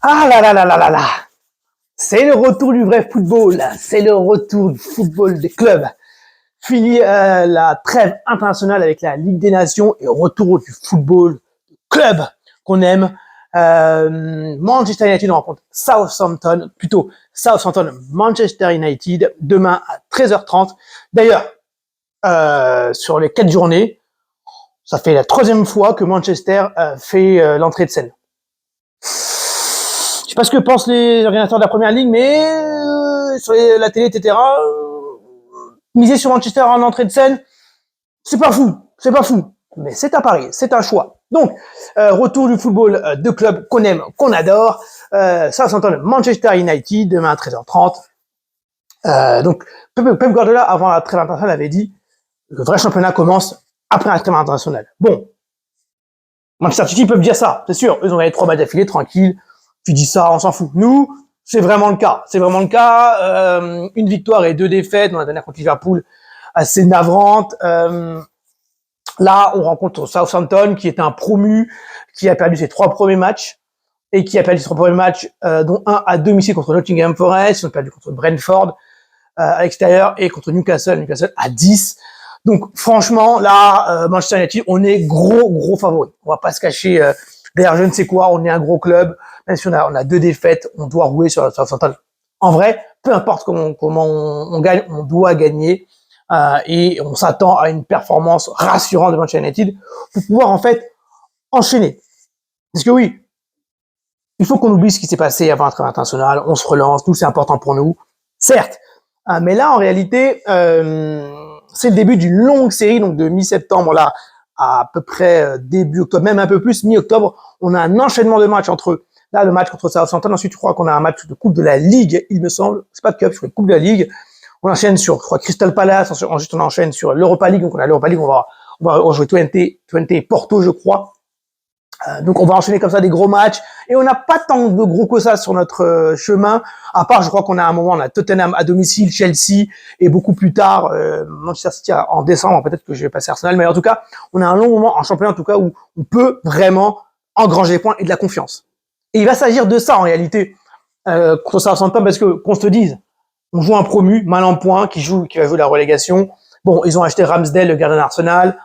Ah là là là là là là. C'est le retour du vrai football. C'est le retour du football des clubs. Fini la trêve internationale avec la Ligue des Nations et retour du football club qu'on aime. Manchester United rencontre Southampton, plutôt Southampton Manchester United demain à 13h30. D'ailleurs, sur les 4 journées, ça fait la 3e fois que Manchester fait l'entrée de scène. Je sais pas ce que pensent les organisateurs de la première ligue, mais sur la télé, etc., miser sur Manchester en entrée de scène, c'est pas fou. Mais c'est à Paris, c'est un choix. Donc, retour du football de club qu'on aime, qu'on adore. Southampton, Manchester United, demain à 13h30. Donc, Pep Guardiola, avant la trêve internationale, avait dit le vrai championnat commence après la trêve internationale. Bon, Manchester City peuvent dire ça, c'est sûr. Eux ont gagné 3 matchs d'affilée, tranquille. Tu dis ça, on s'en fout. Nous, c'est vraiment le cas. Une victoire et 2 défaites. On a donné contre Liverpool assez navrante. Là, on rencontre Southampton, qui est un promu, qui a perdu ses 3 premiers matchs et qui a perdu ses 3 premiers matchs, dont un à domicile contre Nottingham Forest. Ils ont perdu contre Brentford à l'extérieur et contre Newcastle à 10. Donc, franchement, là, Manchester United, on est gros favori. On va pas se cacher derrière je ne sais quoi. On est un gros club. Même si on a 2 défaites, on doit rouler sur Southampton. En vrai, peu importe comment on gagne, on doit gagner. Et on s'attend à une performance rassurante de Manchester United pour pouvoir en fait enchaîner. Parce que oui, il faut qu'on oublie ce qui s'est passé avant la trêve internationale, on se relance, tout c'est important pour nous, certes. Mais là, en réalité, c'est le début d'une longue série, donc de mi-septembre là à peu près début octobre, même un peu plus, mi-octobre, on a un enchaînement de matchs entre eux. Là, le match contre Southampton, ensuite je crois qu'on a un match de Coupe de la Ligue, il me semble, c'est pas de Cup, je crois Coupe de la Ligue. On enchaîne sur, je crois, Crystal Palace, ensuite on enchaîne sur l'Europa League, donc on a l'Europa League, on va jouer 20 Porto, je crois. Donc on va enchaîner comme ça des gros matchs, et on n'a pas tant de gros que ça sur notre chemin, à part, je crois qu'on a un moment, on a Tottenham à domicile, Chelsea, et beaucoup plus tard, Manchester City en décembre, peut-être que je vais passer Arsenal, mais en tout cas, on a un long moment en championnat, en tout cas, où on peut vraiment engranger des points et de la confiance. Et il va s'agir de ça, en réalité, contre Southampton, parce que, qu'on se dise, on joue un promu, mal en point, qui va jouer la relégation. Bon, ils ont acheté Ramsdale, le gardien d'Arsenal.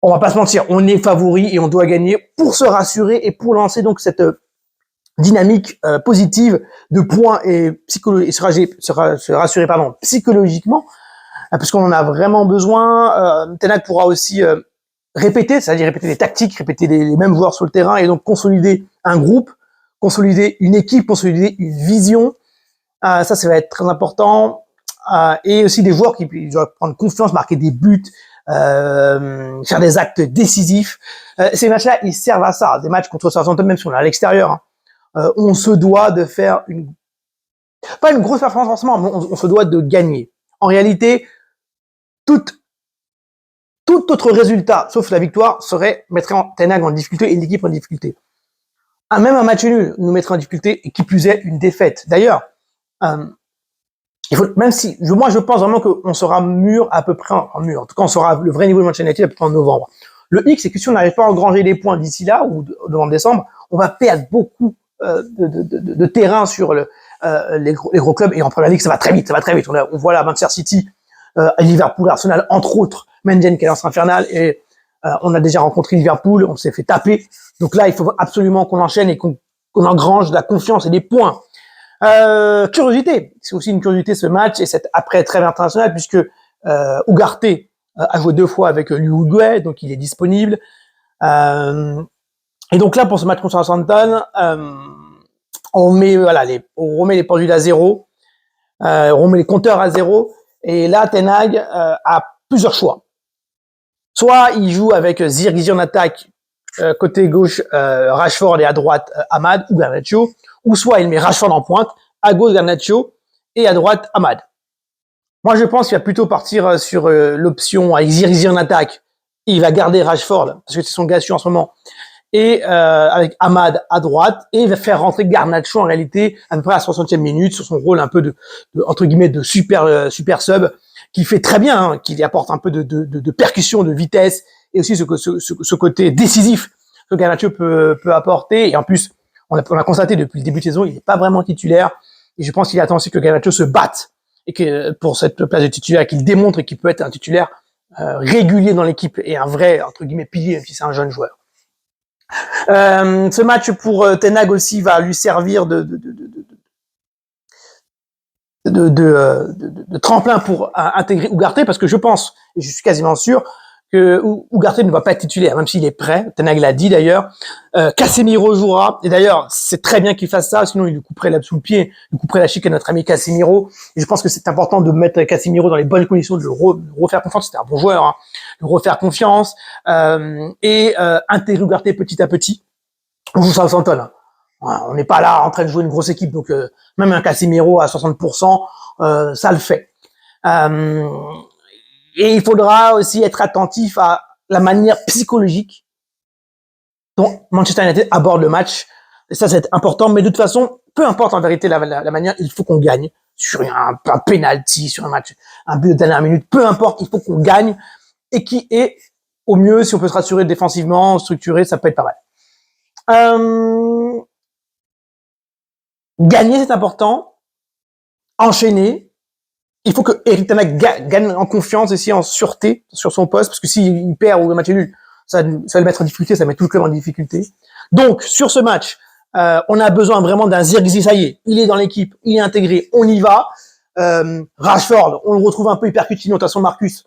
On va pas se mentir, on est favori et on doit gagner pour se rassurer et pour lancer donc cette dynamique positive de points et se rassurer psychologiquement, parce qu'on en a vraiment besoin. Ten Hag pourra aussi répéter, c'est-à-dire répéter les tactiques, répéter les mêmes joueurs sur le terrain et donc consolider un groupe, consolider une équipe, consolider une vision. Ça va être très important. Et aussi des joueurs qui doivent prendre confiance, marquer des buts, faire des actes décisifs. Ces matchs-là, ils servent à ça. Des matchs contre Southampton, même si on est à l'extérieur, on se doit de faire pas une grosse performance forcément, mais on se doit de gagner. En réalité, tout autre résultat, sauf la victoire, mettrait Ten Hag en difficulté et l'équipe en difficulté. Même un match nul nous mettrait en difficulté, et qui plus est, une défaite. D'ailleurs, il faut, même si, moi je pense vraiment qu'on sera mûr à peu près en tout cas on sera le vrai niveau de Manchester United à peu près en novembre. Le hic, c'est que si on n'arrive pas à engranger les points d'ici là, ou novembre décembre, on va perdre beaucoup de terrain sur les gros clubs, et en première ligue ça va très vite. On voit là Manchester City, Liverpool, Arsenal, entre autres, Mendy qui est lance infernal, et on a déjà rencontré Liverpool, on s'est fait taper. Donc là, il faut absolument qu'on enchaîne et qu'on engrange de la confiance et des points. Curiosité, c'est aussi une curiosité ce match et cette après trêve internationale, puisque Ugarte a joué 2 fois avec l'Uruguay, donc il est disponible. Et donc là, pour ce match contre Southampton, on remet les pendules à 0, on remet les compteurs à 0, et là, Ten Hag a plusieurs choix. Soit il joue avec Zirkzee en attaque, côté gauche Rashford et à droite Ahmad ou Garnacho, ou soit il met Rashford en pointe, à gauche Garnacho et à droite Ahmad. Moi je pense qu'il va plutôt partir sur l'option avec Zirkzee en attaque, et il va garder Rashford parce que c'est son gars sûr en ce moment, et avec Ahmad à droite, et il va faire rentrer Garnacho en réalité à peu près à la 60e minute sur son rôle un peu de entre guillemets de super sub, qui fait très bien, qui apporte un peu de percussion, de vitesse, et aussi ce côté décisif que Garnacho peut apporter. Et en plus, On l'a constaté depuis le début de saison, il n'est pas vraiment titulaire. Et je pense qu'il attend aussi que Garnacho se batte et que pour cette place de titulaire, qu'il démontre qu'il peut être un titulaire régulier dans l'équipe et un vrai, entre guillemets, pilier, même si c'est un jeune joueur. Ce match pour Ten Hag aussi va lui servir de tremplin pour intégrer Ugarte, parce que je pense, et je suis quasiment sûr, que Ugarte ne va pas être titulaire, même s'il est prêt. Ten Hag l'a dit d'ailleurs. Casemiro jouera, et d'ailleurs, c'est très bien qu'il fasse ça, sinon il lui couperait l'abs sous le pied, il lui couperait la chic à notre ami Casemiro. Et je pense que c'est important de mettre Casemiro dans les bonnes conditions, de le refaire confiance. C'était un bon joueur, hein, de le refaire confiance, et intégrer Ugarte petit à petit. On joue Southampton, hein. On n'est pas là en train de jouer une grosse équipe, donc même un Casemiro à 60%, ça le fait. Et il faudra aussi être attentif à la manière psychologique dont Manchester United aborde le match. Et ça, c'est important, mais de toute façon, peu importe en vérité la manière, il faut qu'on gagne sur un penalty, sur un match, un but de dernière minute, peu importe, il faut qu'on gagne, et qui est, au mieux, si on peut se rassurer défensivement, structuré, ça peut être pas mal. Gagner, c'est important. Enchaîner. Il faut que Erik Ten Hag gagne en confiance ici, en sûreté sur son poste, parce que s'il perd ou le match est nul, ça va le mettre en difficulté, ça met tout le club en difficulté. Donc, sur ce match, on a besoin vraiment d'un Zirkzee, ça y est, il est dans l'équipe, il est intégré, on y va. Rashford, on le retrouve un peu hypercutino, de toute façon, Marcus,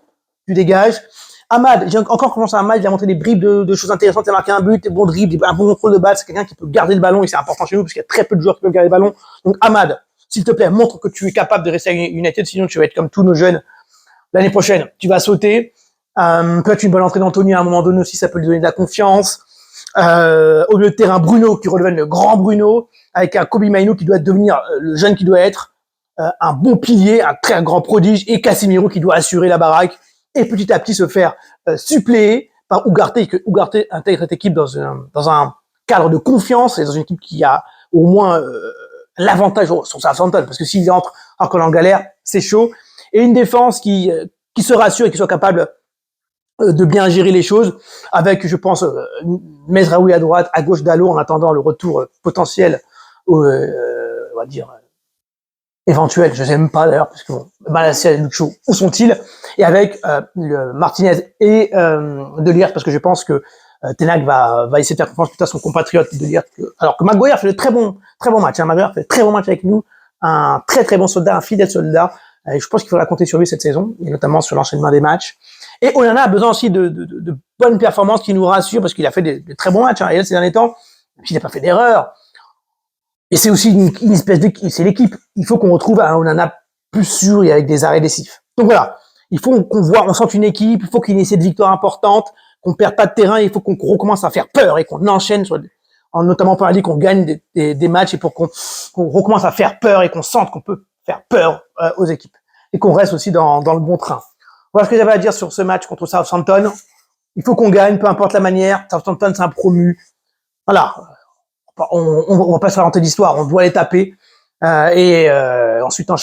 tu dégages. Ahmad, j'ai encore commencé à Ahmad, il a montré des bribes de choses intéressantes, il a marqué un but, des bons dribbles, un bon contrôle de balle, c'est quelqu'un qui peut garder le ballon, et c'est important chez nous, parce qu'il y a très peu de joueurs qui peuvent garder le ballon. Donc Ahmad, s'il te plaît, montre que tu es capable de rester à United, sinon tu vas être comme tous nos jeunes. L'année prochaine, tu vas sauter. Peut-être une bonne entrée d'Anthony à un moment donné aussi, ça peut lui donner de la confiance. Au milieu de terrain, Bruno, qui redevienne le grand Bruno, avec un Kobe Mainoo qui doit devenir le jeune qui doit être, un bon pilier, un très grand prodige, et Casemiro qui doit assurer la baraque, et petit à petit se faire suppléer par Ugarte, et que Ugarte intègre cette équipe dans un cadre de confiance, et dans une équipe qui a au moins l'avantage sur Southampton, parce que s'il entre alors qu'on est en galère, c'est chaud. Et une défense qui se rassure et qui soit capable de bien gérer les choses, avec, je pense, Mezraoui à droite, à gauche Dalot, en attendant le retour potentiel, on va dire, éventuel, je sais même pas d'ailleurs, parce que bon, Malacia et Lucho, où sont-ils? Et avec Martinez et De Ligt, parce que je pense que Ten Hag va essayer de faire confiance plutôt à son compatriote De Ligt, alors que Maguire fait de très bon match, hein. Maguire fait de très bon match avec nous, un très bon soldat, un fidèle soldat, et je pense qu'il faudra compter sur lui cette saison, et notamment sur l'enchaînement des matchs. Et Onana a besoin aussi de bonnes performances qui nous rassurent, parce qu'il a fait de très bons matchs, hein, et là, ces derniers temps, il n'a pas fait d'erreur. Et c'est aussi une espèce c'est l'équipe. Il faut qu'on retrouve un Onana plus sûr et avec des arrêts décisifs. Donc voilà. Il faut on sente une équipe, il faut qu'il y ait cette victoire importante, qu'on perde pas de terrain, il faut qu'on recommence à faire peur et qu'on enchaîne notamment pour aller qu'on gagne des matchs et pour qu'on recommence à faire peur et qu'on sente qu'on peut faire peur aux équipes. Et qu'on reste aussi dans le bon train. Voilà ce que j'avais à dire sur ce match contre Southampton. Il faut qu'on gagne, peu importe la manière. Southampton, c'est un promu. Voilà. On va pas se raconter d'histoire, on doit les taper, et ensuite enchaîner.